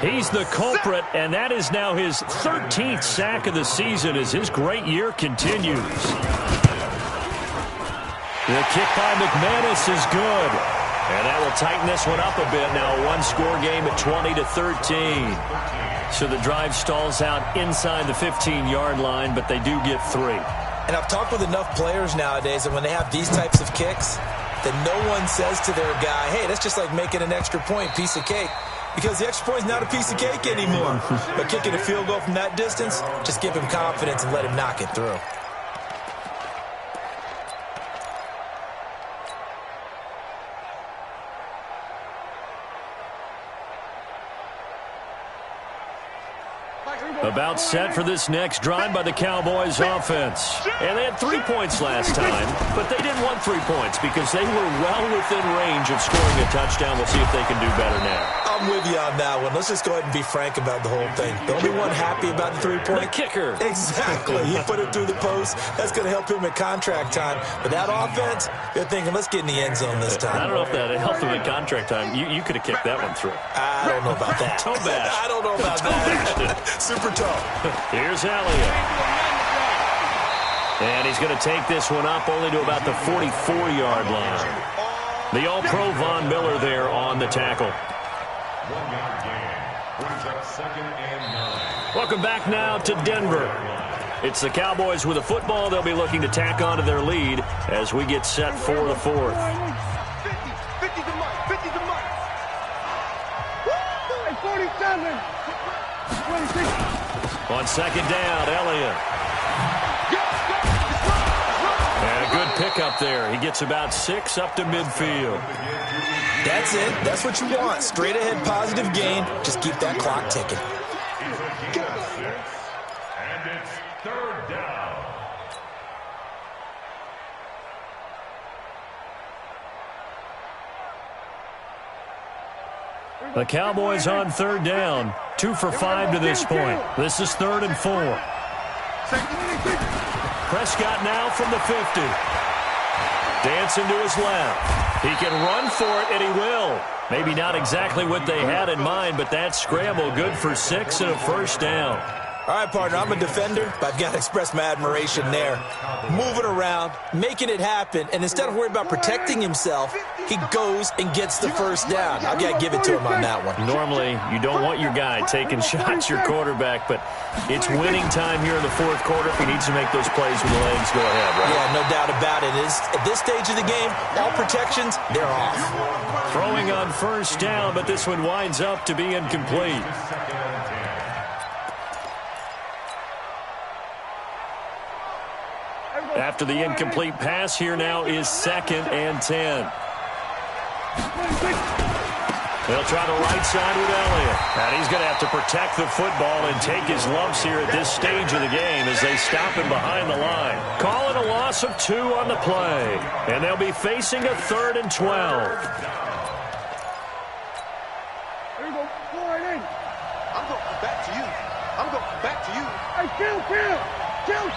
S1: He's the culprit, and that is now his 13th sack of the season as his great year continues. The kick by McManus is good. And that will tighten this one up a bit now. A one-score game at 20-13. So the drive stalls out inside the 15-yard line, but they do get 3.
S3: And I've talked with enough players nowadays that when they have these types of kicks, that no one says to their guy, hey, that's just like making an extra point, piece of cake. Because the extra point is not a piece of cake anymore. But kicking a field goal from that distance, just give him confidence and let him knock it through.
S1: About set for this next drive by the Cowboys offense. And they had 3 points last time, but they didn't want 3 points because they were well within range of scoring a touchdown. We'll see if they can do better now.
S3: I'm with you on that one. Let's just go ahead and be frank about the whole thing. The only one happy about the three-point.
S1: The kicker.
S3: Exactly. He put it through the post. That's going to help him at contract time. But that offense, they're thinking, let's get in the end zone this time.
S1: I don't know if that helped him at contract time. You could have kicked that one through.
S3: I don't know about that.
S1: Toe bash.
S3: I don't know about that. Super toe.
S1: Here's Elliott. And he's going to take this one up only to about the 44-yard line. The All-Pro Von Miller there on the tackle.
S4: 1-yard gain. Brings up 2nd and 9.
S1: Welcome back now to Denver. It's the Cowboys with a football. They'll be looking to tack on to their lead as we get set for the fourth.
S2: 50 to Mike. 50 to Mike.
S5: 47. 26.
S1: On second down, Elliott. And a good pickup there. He gets about 6 up to midfield.
S3: That's it. That's what you want. Straight ahead positive gain. Just keep that clock ticking.
S4: And it's 3rd down.
S1: The Cowboys on 3rd down. 2 for 5 to this point. This is 3rd and 4. Prescott now from the 50. Dancing to his left. He can run for it, and he will. Maybe not exactly what they had in mind, but that scramble good for 6 and a first down.
S3: All right, partner, I'm a defender, but I've got to express my admiration there. Moving around, making it happen, and instead of worrying about protecting himself, he goes and gets the first down. I've got to give it to him on that one.
S1: Normally, you don't want your guy taking shots, your quarterback, but it's winning time here in the fourth quarter. If he needs to make those plays with the legs, go ahead, right?
S3: Yeah, no doubt about it. At this stage of the game, all protections, they're off.
S1: Throwing on first down, but this one winds up to be incomplete. After the incomplete pass, here now is 2nd and 10. They'll try the right side with Elliott. And he's going to have to protect the football and take his lumps here at this stage of the game as they stop him behind the line. Call it a loss of 2 on the play. And they'll be facing a 3rd and 12.
S5: Here we go. 4 and 8.
S2: I'm going to come back to you. I'm going to come back to you.
S5: Hey, kill. 26.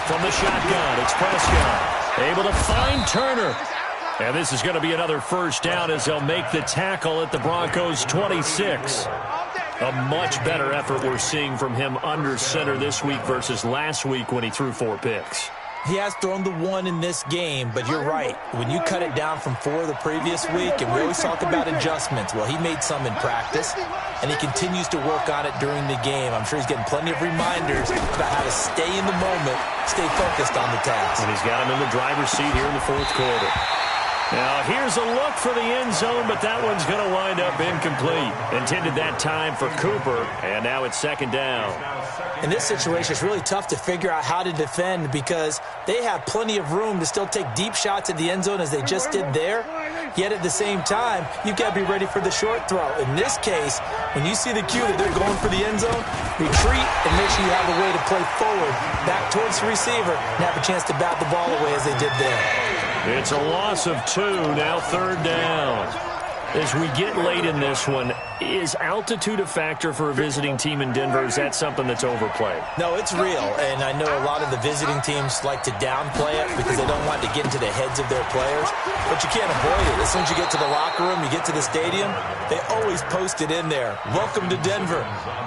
S1: From the shotgun, it's Prescott. Able to find Turner. And this is going to be another first down as they'll make the tackle at the Broncos' 26. A much better effort we're seeing from him under center this week versus last week when he threw 4 picks.
S3: He has thrown the 1 in this game, but you're right. When you cut it down from 4 the previous week, and we always talk about adjustments, well, he made some in practice, and he continues to work on it during the game. I'm sure he's getting plenty of reminders about how to stay in the moment, stay focused on the task.
S1: And he's got him in the driver's seat here in the fourth quarter. Now, here's a look for the end zone, but that one's going to wind up incomplete. Intended that time for Cooper, and now it's 2nd down.
S3: In this situation, it's really tough to figure out how to defend because they have plenty of room to still take deep shots at the end zone as they just did there. Yet at the same time, you've got to be ready for the short throw. In this case, when you see the cue that they're going for the end zone, retreat and make sure you have a way to play forward, back towards the receiver, and have a chance to bat the ball away as they did there.
S1: It's a loss of 2, now 3rd down. As we get late in this one, is altitude a factor for a visiting team in Denver? Is that something that's overplayed?
S3: No, it's real, and I know a lot of the visiting teams like to downplay it because they don't want to get into the heads of their players, but you can't avoid it. As soon as you get to the locker room, you get to the stadium, they always post it in there. Welcome to Denver.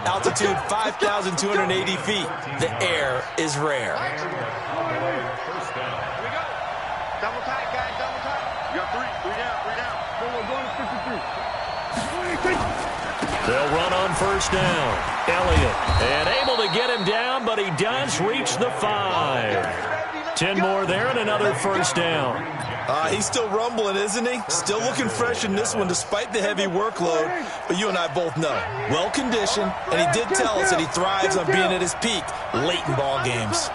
S3: Altitude 5,280 feet. The air is rare.
S2: Double tight, guys. Double tight. You got 3. 3 down. 3 down.
S5: We're going to 53. 26.
S1: They'll run on first down. Elliott, and able to get him down, but he does reach the 5. 10 more there and another first down.
S3: He's still rumbling, isn't he? Still looking fresh in this one despite the heavy workload. But you and I both know, well-conditioned, and he did tell us that he thrives on being at his peak late in ball games.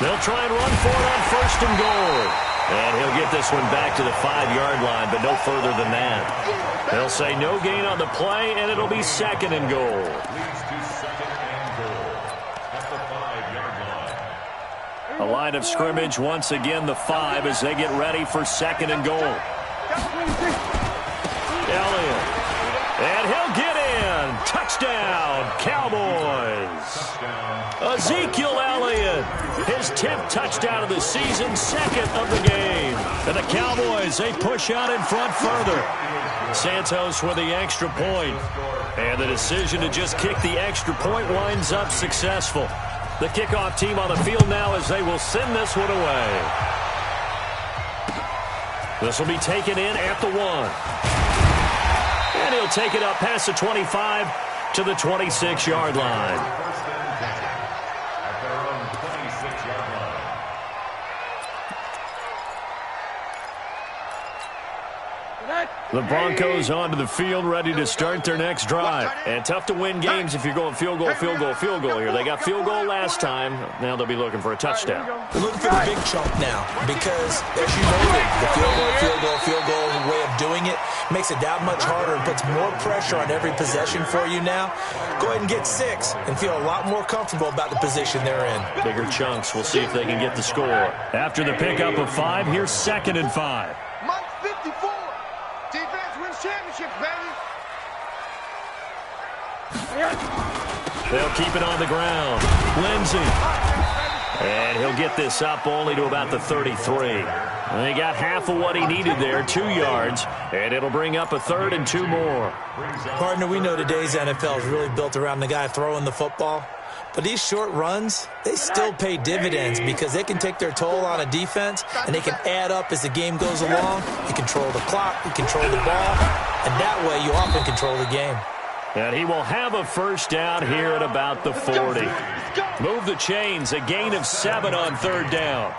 S1: They'll try and run for it on 1st and goal. And he'll get this one back to the 5-yard line, but no further than that. They'll say no gain on the play, and it'll be 2nd and goal.
S4: Leads to 2nd and goal at the 5-yard line.
S1: A line of scrimmage, once again the 5 as they get ready for 2nd and goal. Elliott. And he'll get in. Touchdown, Cowboys. Ezekiel Elliott, his 10th touchdown of the season, 2nd of the game. And the Cowboys, they push out in front further. Santos with the extra point. And the decision to just kick the extra point winds up successful. The kickoff team on the field now as they will send this one away. This will be taken in at the 1. And he'll take it up past the 25 to the 26-yard line.
S4: At their own 26-yard line.
S1: The Broncos onto the field, ready to start their next drive. And tough to win games if you're going field goal here. They got field goal last time. Now they'll be looking for a touchdown.
S3: They're looking for the big chunk now because, as you noted, the field goal way of doing it makes it that much harder and puts more pressure on every possession for you now. Go ahead and get 6 and feel a lot more comfortable about the position they're in.
S1: Bigger chunks. We'll see if they can get the score. After the pickup of 5, here's 2nd and 5.
S2: Mike 54. Defense wins championships, baby.
S1: They'll keep it on the ground. Lindsey. And he'll get this up only to about the 33. And he got half of what he needed there, 2 yards. And it'll bring up a 3rd and 2 more.
S3: Partner, we know today's NFL is really built around the guy throwing the football. But these short runs, they still pay dividends because they can take their toll on a defense and they can add up as the game goes along. You control the clock, you control the ball, and that way you often control the game.
S1: And he will have a first down here at about the 40. Move the chains, a gain of 7 on 3rd down.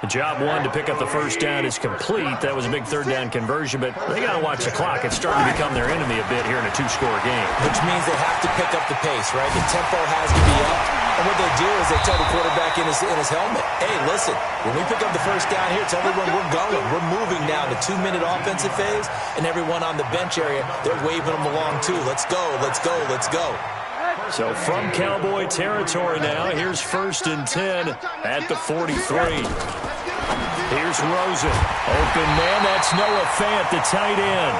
S1: The job 1 to pick up the first down is complete. That was a big 3rd down conversion, but they got to watch the clock. It's starting to become their enemy a bit here in a 2-score game.
S3: Which means they have to pick up the pace, right? The tempo has to be up. And what they do is they tell the quarterback in his helmet, hey, listen, when we pick up the first down here, tell everyone we're going. We're moving now to 2-minute offensive phase, and everyone on the bench area, they're waving them along too. Let's go, let's go, let's go.
S1: So from Cowboy territory now, here's 1st and 10 at the 43. Here's Rosen. Open man, that's Noah Fant, the tight end.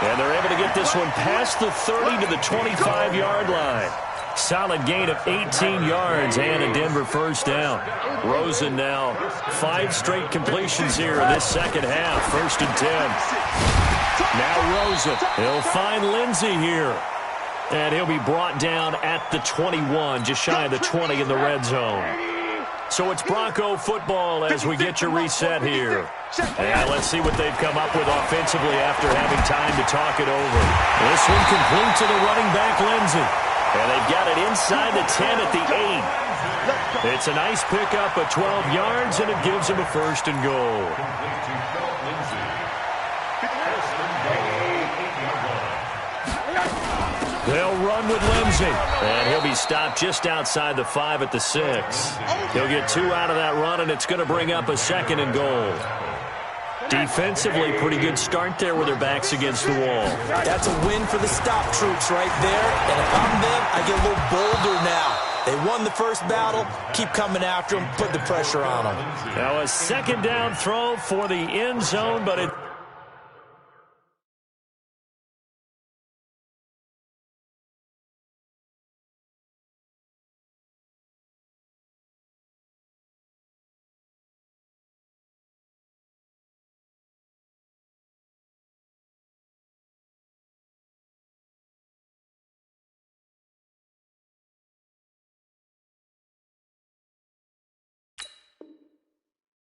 S1: And they're able to get this one past the 30 to the 25-yard line. Solid gain of 18 yards and a Denver first down. Rosen now 5 straight completions here in this second half. 1st and 10. Now Rosen. He'll find Lindsey here. And he'll be brought down at the 21, just shy of the 20 in the red zone. So it's Bronco football as we get your reset here. And let's see what they've come up with offensively after having time to talk it over. This one complete to the running back, Lindsey. And they've got it inside the 10 at the 8. It's a nice pickup of 12 yards, and it gives him a 1st and goal. They'll run with Lindsey. And he'll be stopped just outside the 5 at the 6. He'll get 2 out of that run, and it's going to bring up a 2nd and goal. Defensively, pretty good start there with their backs against the wall.
S3: That's a win for the stop troops right there. And if I'm them, I get a little bolder now. They won the first battle. Keep coming after them. Put the pressure on them.
S1: Now a 2nd down throw for the end zone, but it...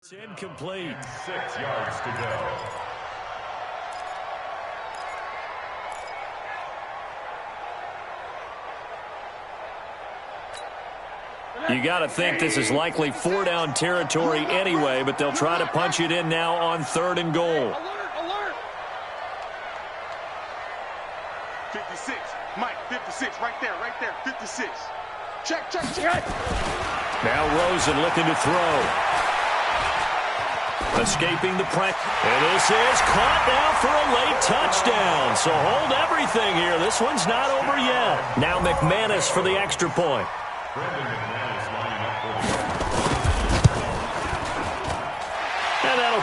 S1: It's incomplete.
S4: 6 yards to go.
S1: You got to think this is likely 4-down territory anyway, but they'll try to punch it in now on 3rd and goal.
S2: Alert! 56. Mike, 56. Right there. 56. Check.
S1: Now Rosen looking to throw. Escaping the pressure. And this is caught now for a late touchdown. So hold everything here. This one's not over yet. Now McManus for the extra point.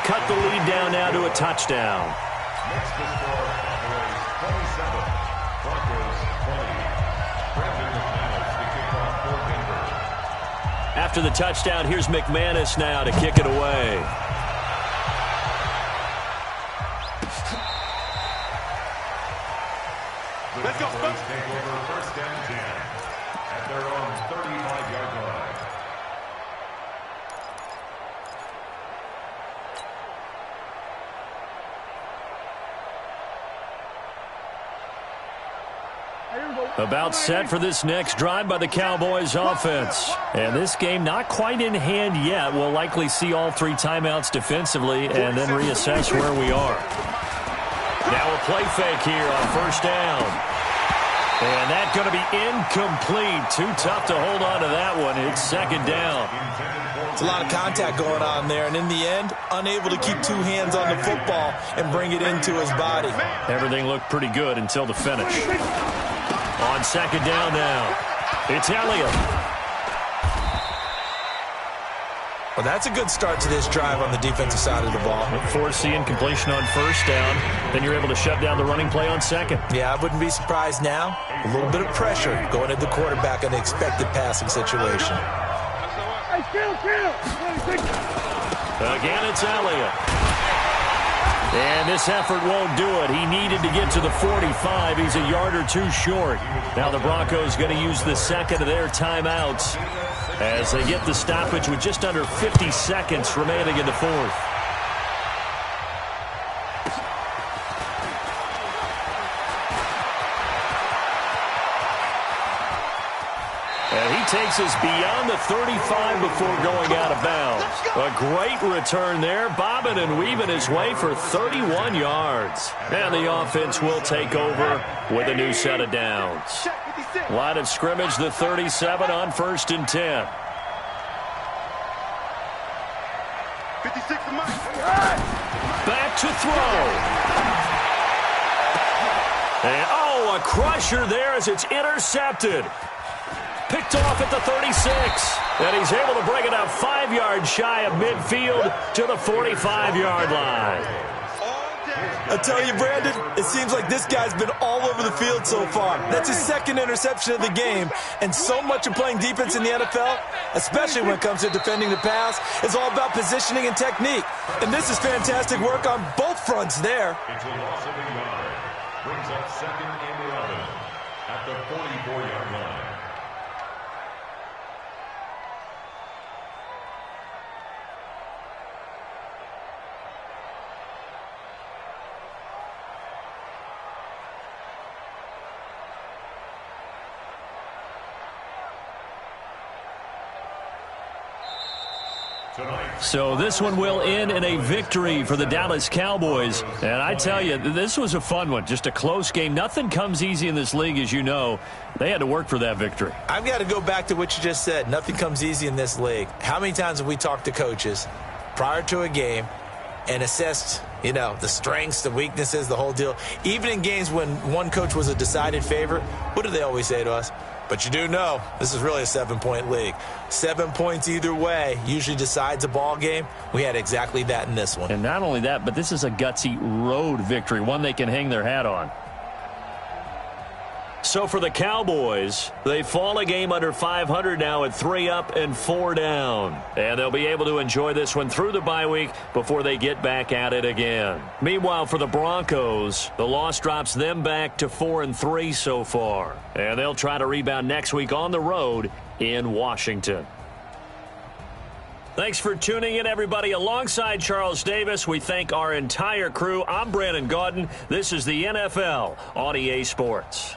S1: cut the lead down now to a touchdown.
S4: Next to score, Cowboys 27, Broncos 20. Brandon McManus to kick off for Denver.
S1: After the touchdown, here's McManus now to kick it away.
S2: Let's go.
S4: Cowboys take over first and 10 at their own 35-yard line.
S1: About set for this next drive by the Cowboys offense. And this game not quite in hand yet. We'll likely see all 3 timeouts defensively and then reassess where we are. Now a play fake here on first down. And that's going to be incomplete. Too tough to hold on to that one. It's second down.
S3: It's a lot of contact going on there, and in the end, unable to keep 2 hands on the football and bring it into his body.
S1: Everything looked pretty good until the finish. On second down now, it's Elliott.
S3: Well, that's a good start to this drive on the defensive side of the ball.
S1: Force the incompletion on first down. Then you're able to shut down the running play on second.
S3: Yeah, I wouldn't be surprised now. A little bit of pressure going at the quarterback in the expected passing situation.
S1: Again, it's Elliott. And this effort won't do it. He needed to get to the 45. He's a yard or 2 short. Now the Broncos going to use the second of their timeouts as they get the stoppage with just under 50 seconds remaining in the fourth. And he takes us beyond the 35 before going out of bounds. A great return there, bobbing and weaving his way for 31 yards. And the offense will take over with a new set of downs. Line of scrimmage, the 37 on first and 10.
S2: 56 to Mike.
S1: Back to throw. And, a crusher there as it's intercepted. Picked off at the 36. And he's able to bring it up 5 yards shy of midfield to the 45-yard line.
S3: I tell you, Brandon, it seems like this guy's been all over the field so far. That's his 2nd interception of the game. And so much of playing defense in the NFL, especially when it comes to defending the pass, is all about positioning and technique. And this is fantastic work on both fronts there.
S4: It's a loss of a yard. Brings up 2nd and 11 at the 44-yard line.
S1: So this one will end in a victory for the Dallas Cowboys. And I tell you, this was a fun one. Just a close game. Nothing comes easy in this league, as you know. They had to work for that victory.
S3: I've got to go back to what you just said. Nothing comes easy in this league. How many times have we talked to coaches prior to a game and assessed, the strengths, the weaknesses, the whole deal? Even in games when one coach was a decided favorite, what do they always say to us? But you do know this is really a 7-point league. 7 points either way usually decides a ball game. We had exactly that in this one.
S1: And not only that, but this is a gutsy road victory, one they can hang their hat on. So for the Cowboys, they fall a game under 500 now at 3 up and 4 down. And they'll be able to enjoy this one through the bye week before they get back at it again. Meanwhile, for the Broncos, the loss drops them back to 4-3 so far. And they'll try to rebound next week on the road in Washington. Thanks for tuning in, everybody. Alongside Charles Davis, we thank our entire crew. I'm Brandon Gaudin. This is the NFL on EA Sports.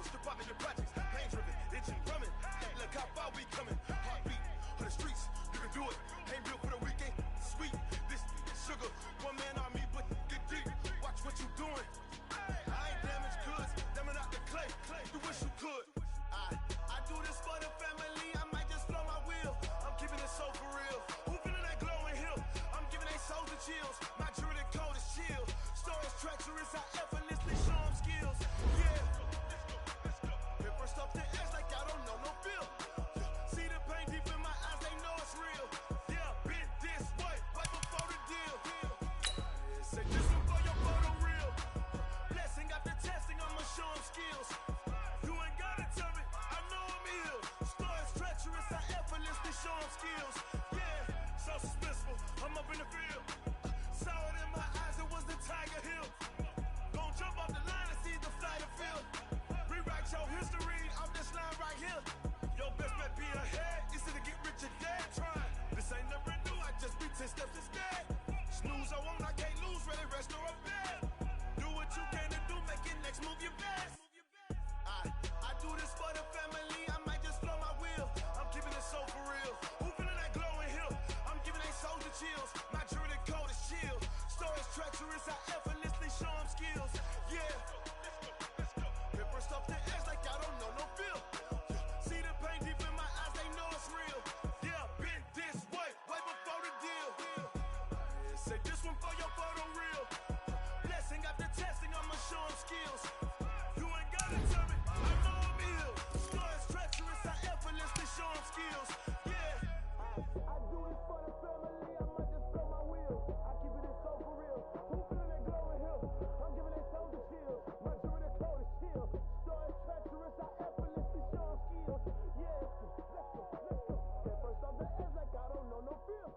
S2: pills, strip out in your projects. Pain driven, itching, drumming. Hey, look how far we coming. Heartbeat on the streets, you can do it. Ain't built for the weekend, sweet. This sugar, one man army, but get deep. Watch what you doing. I ain't damaged goods, damn it out the clay. You wish you could. I do this for the family. I might just blow my wheel. I'm keeping it so for real. Who feeling that glowing hill? I'm giving they souls the chills. My jewelry code is chill. Stories treacherous, I effortlessly show them skills. Yeah. Paper stuff the edge like I don't know no feel. See the pain deep in my eyes, they know it's real. Yeah, been this way, right before the deal. Say this one for your photo real. Blessing after testing, I'ma show them skills. You ain't gotta tell me, I know I'm ill. Stories treacherous, I effortlessly show them skills. Yeah, so suspenseful, I'm up in the field. Saw it in my eyes, it was the Tiger Hill. Gon' jump off the line and see the flight of field. Rewrite your history off this line right here. Your best bet be ahead, instead of get rich or dead trying. This ain't never new, I just be 10 steps instead. Snooze, I won't, I can't lose, ready, rest or a bed. Do what you can to do, make it next move your best. I do this for the family, I might just blow my wheel. I'm keeping it so for real. Who feeling that glowing hill? I'm giving they souls the chills. My jewelry code is chill. Stories treacherous, I effortlessly show them skills. Yeah. Paper stuff the edge like I don't know no feel. See the pain deep in my eyes, they know it's real. Yeah, been this way, way before the deal. Say this one for your photo real. Blessing after testing, I'ma show them skills. You ain't gotta tell me, I know I'm ill. Stories treacherous, I effortlessly show them skills. Yeah. I do this for the family, I might just blow my wheel. I keep it so for real. Who feeling that glowing hill? I'm giving they souls the chills. My jewelry code is chill. Stories treacherous, I effortlessly show them skills. Yeah, let's go. At first off the edge like I don't know no feel.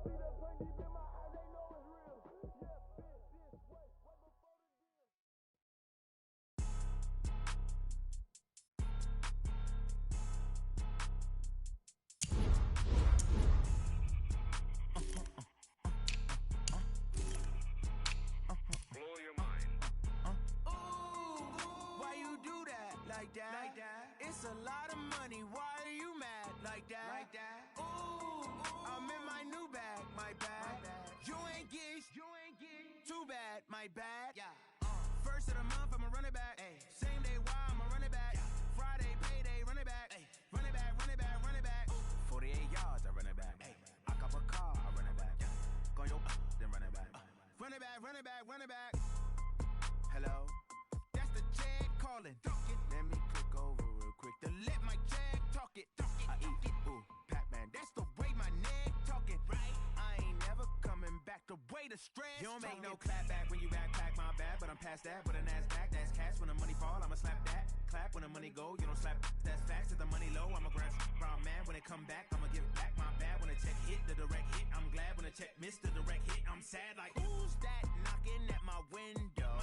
S2: See that pain deep in my eyes, they know it's real. Yeah, been this way, way before the deal.
S4: Blow your mind.
S6: Why you do that? Like that? It's a lot of money. Why are you mad? Like that? Ooh, I'm in my new bag. My bad. You ain't get. Too bad. My bad. Yeah. First of the month, I'ma run it back. Ay. Same day, why I'ma run it back. Friday, payday, run it back. Ay. Run it back. 48 yards, I run it back. Ay. I cop a car, I run it back. Go your then run it back. Run it back. Hello? That's the Jag calling. Let me click over real quick to let my Jag talk it. I eat it, ooh, Pac-Man. That's the way my neck talking. Right? I ain't never coming back the way the stress. You don't make no clap back when you backpack, my bad. But I'm past that, but a NASDAQ, that's cash. When the money fall, I'ma slap that. Clap when the money go, you don't slap. That's facts. If the money low, I'ma grab brown man. When it come back, I'ma give back my bad. When the check hit, the direct hit. I'm glad when the check missed the direct hit. I'm sad like, who's that knocking at my window?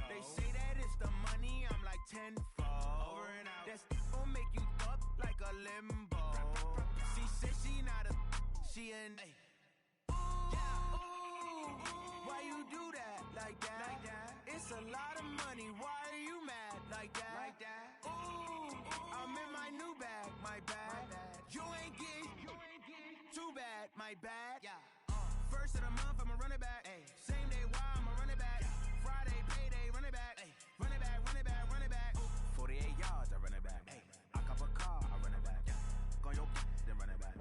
S6: They say that it's the money, I'm like tenfold. Over and out. That's gon' make you up like a limbo. She said she not a, she an. Why you do that? Like that? It's a lot of money. Why are you mad? Like that? Ooh, I'm in my new bag. My bad. You ain't get. Too bad. My bad. Yeah. First of the month, I'ma run it back. Ay. Same day, why I'ma run it back. Friday, payday, run it back. Ay. Run it back. 48 yards, I run it back. Ay. I cop a car, I run it back. Go your then run it back.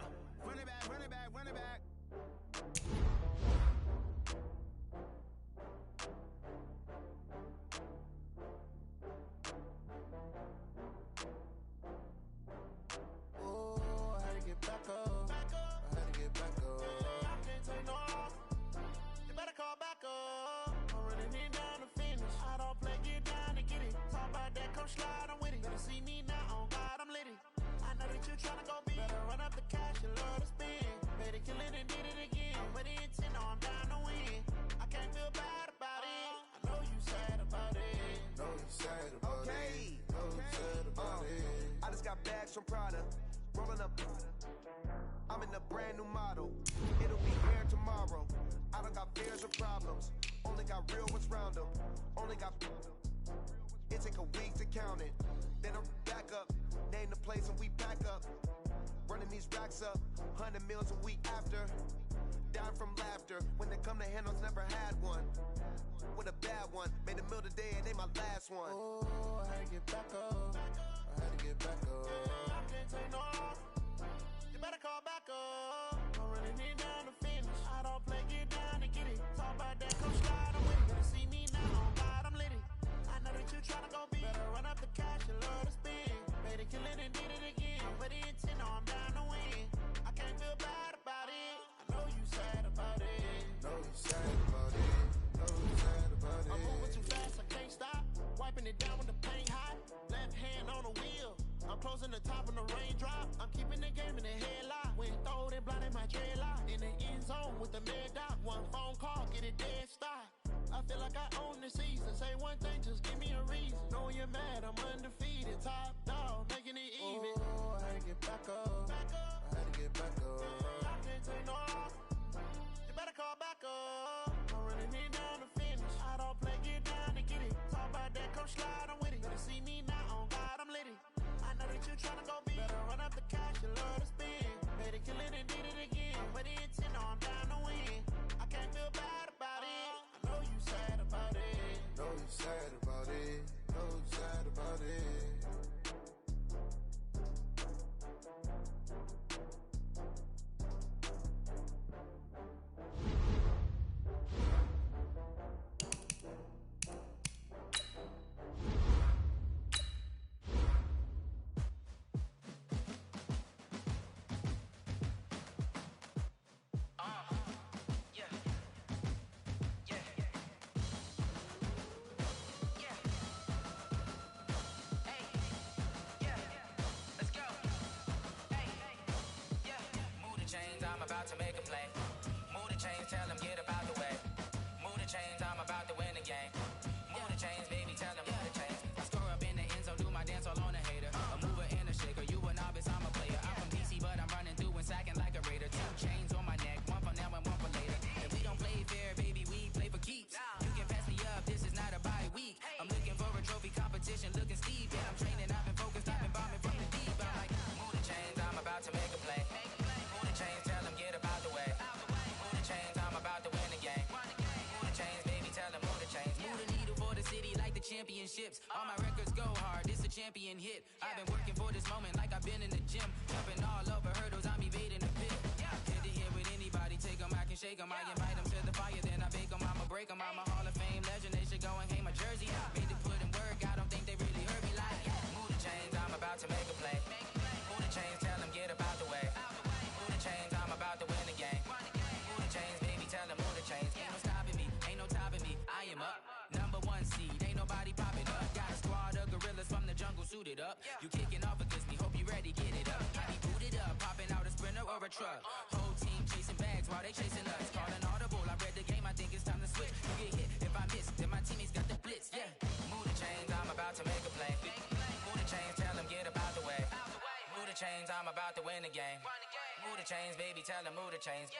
S6: Run it back.
S2: Oh, I had to get back up. I can't take no loss. You better call back up. I'm running it down to finish. I don't play, get down to get it. Talk about that, come slide, I'm with it. Better see me now, on God, I'm litty. I know that you tryna go big. Better run up the cash, you love to spend. Better kill it and did it again. I'm with the intent, no, I'm down to win. I can't feel bad about it. I know you sad about it.
S7: I just got bags from Prada, rolling up. I'm in a brand new model. It'll be here tomorrow. I don't got fears or problems. Only got real ones round them. Only got It take a week to count it. Then I'm back up, name the place and we pack up. Running these racks up, 100 meals a week after. Down from laughter, when they come to handles, never had one. With a bad one, made a meal today and ain't my last one.
S6: Oh, I had to get back up. I had to get back up. I can't take no loss. You better call back up. I'm running it down to finish. I don't play, get down and get it. Talk about that, come slide, I'm with it. Better see me now, oh God, I'm lit it. I know that you tryna go big. Better run up the cash, you love to spin. Made a killing and did it again. But the intent, no, I'm down to win. I can't feel bad about it. I know you sad about it. Know you sad about it. Know you sad about it. I'm moving too fast, I can't stop. Wiping it down with the paint hot. Left hand on the wheel. I'm closing the top when the raindrop. I'm keeping the game in the headlock. When throwed and blinded my dreadlock. In the end zone with the mad dot. One phone call, get it dead stop. I feel like I own the season. Say one thing, just give me a reason. Knowing you're mad, I'm undefeated. Top dog, making it even. Oh, I had to get back up. I had to get back up. I can't take no loss. You better call back up. I'm running it down to finish. I don't play, get down to get it. Talk about that, come slide, I'm with it. Better see me now, on God, I'm lit it. I know that you tryna go big. Better run up the cash, you love to spin. Made a killing and did it again. But the intent, no, I'm down to win. I can't feel bad about it. I know you sad about it. Know you sad about it. Know you sad about it.
S8: I'm about to make a play. Move the chains, tell them get about the way. Move the chains, I'm about to win the game. Move the chains, baby, tell them move the chains. I score up in the end zone, do my dance all on a hater. A mover and a shaker, you a novice, I'm a player. I'm from DC, but I'm running through and sacking like a raider. 2 chains on my neck, one for now and one for later. And we don't play fair, baby, we play for keeps. You can pass me up, this is not a bye week. I'm looking for a trophy competition, looking steep. Yeah, I'm training, I've been focused, I've been bombing from the deep. I'm like, move the chains, I'm about to make a play. Move the chains, tell them get about the way. Move the chains, I'm about to win the game. Move the chains, baby, tell them move the chains. Move the needle for the city like the championships. All my records go hard, this a champion hit. I've been working for this moment like I've been in the gym. Jumping all over hurdles, I'm evading the pit. Head to head with anybody, take them, I can shake them. I invite them to the fire, then I bake them, I'ma break them. I'm a Hall of Fame legend, they should go and hang my jersey. Made to put in work, I don't think they really heard me like, move the chains, I'm about to make a play. Move the chains, tell them get about the way. Move the chains, I'm about to win the game. Move the chains, baby, tell them move the chains. Ain't no stopping me, ain't no topping me. I am up, number 1 seed, ain't nobody popping up. Got a squad of gorillas from the jungle suited up. You kicking off against me, hope you ready, get it up. I be booted up, popping out a sprinter or a truck. Whole team chasing bags while they chasing us. Calling audible, I read the game, I think it's time to switch. You get hit, if I miss, then my teammates got the blitz, yeah. Move the chains, I'm about to make a play. Move the chains, tell them get about the way. Move the chains, I'm about to win the game. Move the chains, baby, tell them move the chains.